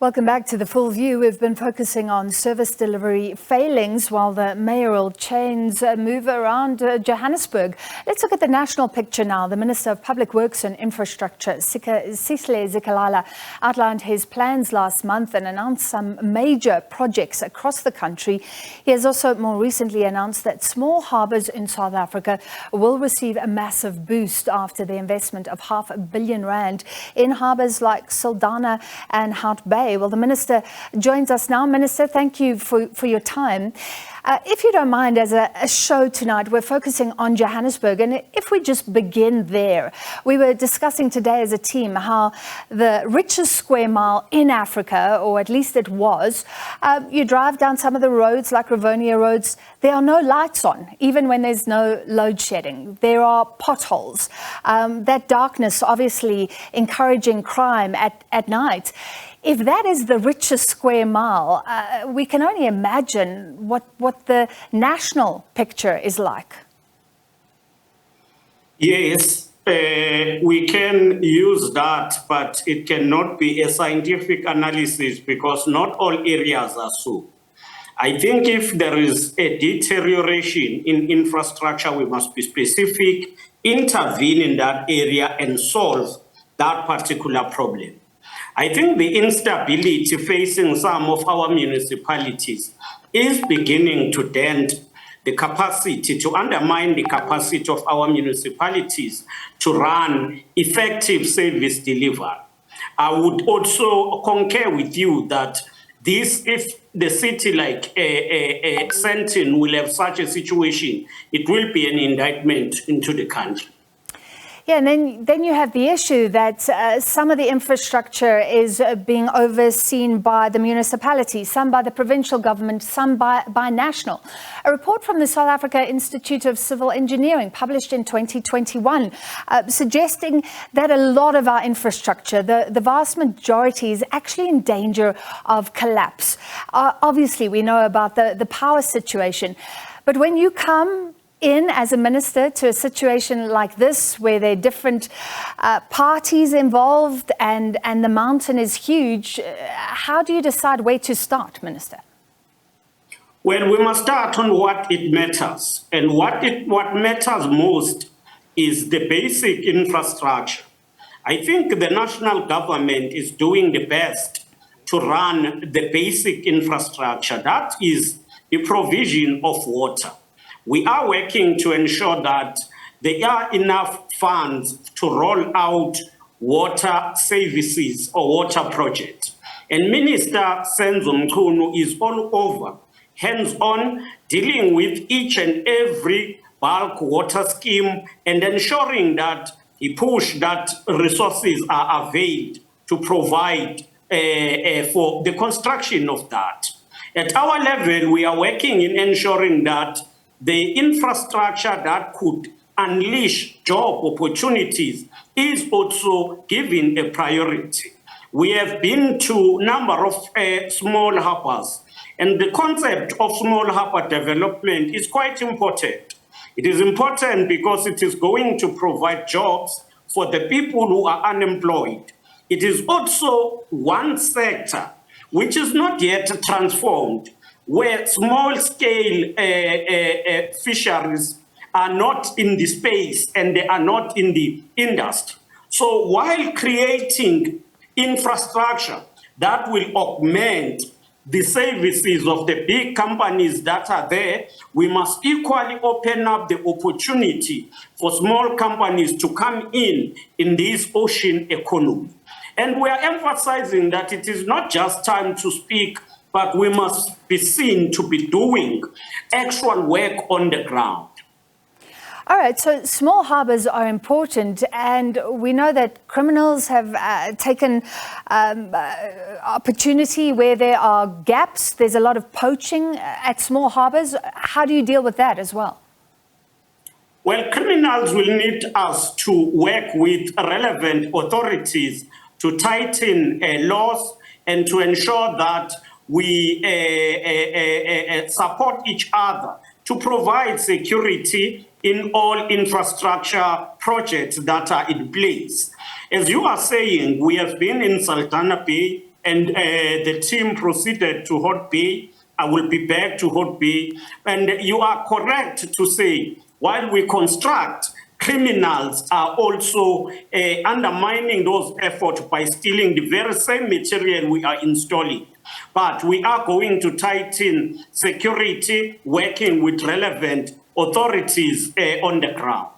Welcome back to The Full View. We've been focusing on service delivery failings while the mayoral chains move around Johannesburg. Let's look at the national picture now. The Minister of Public Works and Infrastructure, Sihle Zikalala, outlined his plans last month and announced some major projects across the country. He has also more recently announced that small harbours in South Africa will receive a massive boost after the investment of R500 million in harbours like Saldanha and Hout Bay. Well, the Minister joins us now. Minister, thank you for your time. If you don't mind, as a show tonight, we're focusing on Johannesburg. And if we just begin there, we were discussing today as a team how the richest square mile in Africa, or at least it was, you drive down some of the roads like Rivonia roads, there are no lights on, even when there's no load shedding. There are potholes. That darkness obviously encouraging crime at night. If that is the richest square mile, we can only imagine what the national picture is like. Yes, we can use that, but it cannot be a scientific analysis because not all areas are so. I think if there is a deterioration in infrastructure, we must be specific, intervene in that area and solve that particular problem. I think the instability facing some of our municipalities is beginning to dent the capacity, to undermine the capacity of our municipalities to run effective service delivery. I would also concur with you that this, if the city like Sandton will have such a situation, it will be an indictment into the country. Yeah, and then you have the issue that some of the infrastructure is being overseen by the municipality, some by the provincial government, some by national. A report from the South Africa Institute of Civil Engineering published in 2021 suggesting that a lot of our infrastructure, the vast majority, is actually in danger of collapse. Obviously, we know about the power situation, but when you come in as a minister to a situation like this where there are different parties involved and the mountain is huge, how do you decide where to start, Minister? Well, we must start on what it matters. And what matters most is the basic infrastructure. I think the national government is doing the best to run the basic infrastructure. That is the provision of water. We are working to ensure that there are enough funds to roll out water services or water projects. And Minister Senzo Mchunu is all over, hands-on, dealing with each and every bulk water scheme and ensuring that he pushes that resources are availed to provide for the construction of that. At our level, we are working in ensuring that the infrastructure that could unleash job opportunities is also given a priority. We have been to a number of small harbours, and the concept of small harbour development is quite important. It is important because it is going to provide jobs for the people who are unemployed. It is also one sector which is not yet transformed, where small-scale fisheries are not in the space and they are not in the industry. So while creating infrastructure that will augment the services of the big companies that are there, we must equally open up the opportunity for small companies to come in this ocean economy. And we are emphasizing that it is not just time to speak, but we must be seen to be doing actual work on the ground. All right, so small harbours are important, and we know that criminals have taken opportunity where there are gaps. There's a lot of poaching at small harbours. How do you deal with that as well? Well, criminals will need us to work with relevant authorities to tighten laws and to ensure that we support each other to provide security in all infrastructure projects that are in place. As you are saying, we have been in Saldanha Bay and the team proceeded to Hout Bay. I will be back to Hout Bay. And you are correct to say, while we construct, criminals are also undermining those efforts by stealing the very same material we are installing. But we are going to tighten security, working with relevant authorities on the ground.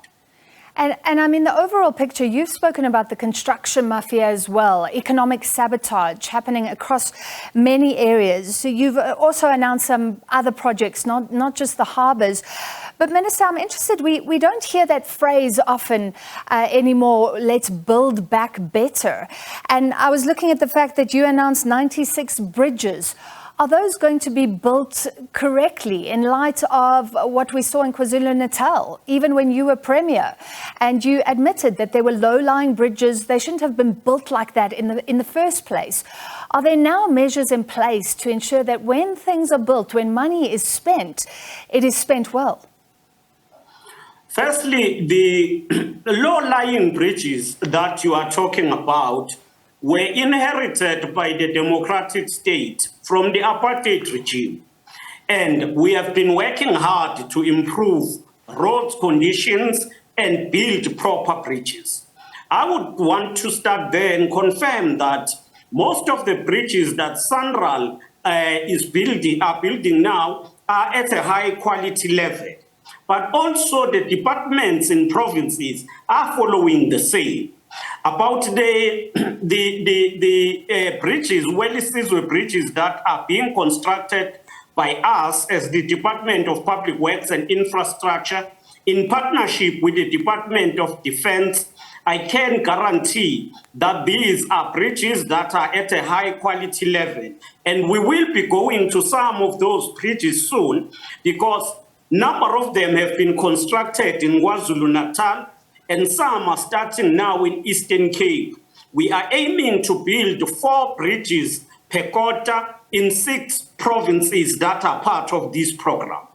And I mean, the overall picture, you've spoken about the construction mafia as well, economic sabotage happening across many areas. So you've also announced some other projects, not just the harbours. But Minister, I'm interested, we don't hear that phrase often anymore, let's build back better. And I was looking at the fact that you announced 96 bridges. Are those going to be built correctly in light of what we saw in KwaZulu-Natal, even when you were Premier? And you admitted that there were low-lying bridges. They shouldn't have been built like that in the first place. Are there now measures in place to ensure that when things are built, when money is spent, it is spent well? Firstly, the low-lying bridges that you are talking about were inherited by the democratic state from the apartheid regime. And we have been working hard to improve road conditions and build proper bridges. I would want to start there and confirm that most of the bridges that SANRAL are building now are at a high quality level. But also the departments in provinces are following the same. About the bridges, well-seasoned bridges that are being constructed by us as the Department of Public Works and Infrastructure, in partnership with the Department of Defense, I can guarantee that these are bridges that are at a high quality level. And we will be going to some of those bridges soon because a number of them have been constructed in KwaZulu-Natal, and some are starting now in Eastern Cape. We are aiming to build 4 bridges per quarter in 6 provinces that are part of this program.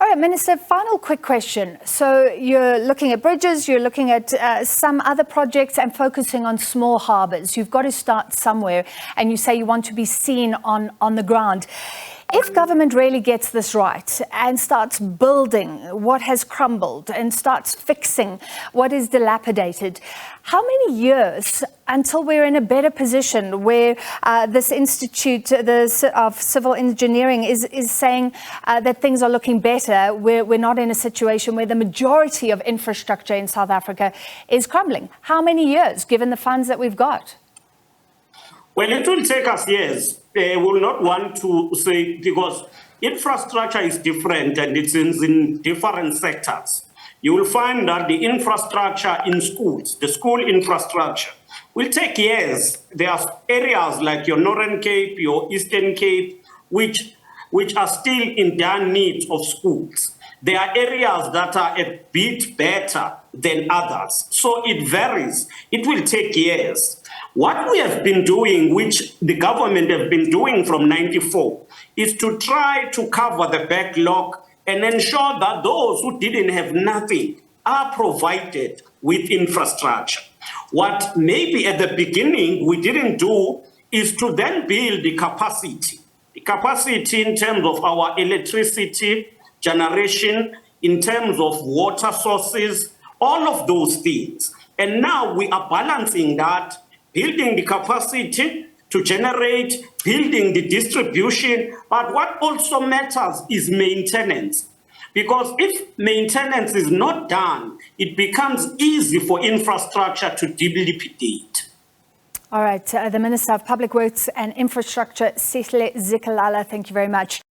All right, Minister, final quick question. So you're looking at bridges, you're looking at some other projects and focusing on small harbours. You've got to start somewhere, and you say you want to be seen on the ground. If government really gets this right and starts building what has crumbled and starts fixing what is dilapidated, how many years until we're in a better position where this institute of civil engineering is saying that things are looking better, where we're not in a situation where the majority of infrastructure in South Africa is crumbling? How many years, given the funds that we've got? Well, it will take us years. We will not want to say, because infrastructure is different and it's in different sectors. You will find that the infrastructure in schools, the school infrastructure, will take years. There are areas like your Northern Cape, your Eastern Cape, which are still in dire need of schools. There are areas that are a bit better than others. So it varies. It will take years. What we have been doing, which the government have been doing from '94, is to try to cover the backlog and ensure that those who didn't have nothing are provided with infrastructure. What maybe at the beginning we didn't do is to then build the capacity in terms of our electricity generation, in terms of water sources, all of those things. And now we are balancing that, building the capacity to generate, building the distribution. But what also matters is maintenance. Because if maintenance is not done, it becomes easy for infrastructure to dilapidate. All right, the Minister of Public Works and Infrastructure, Sihle Zikalala, thank you very much.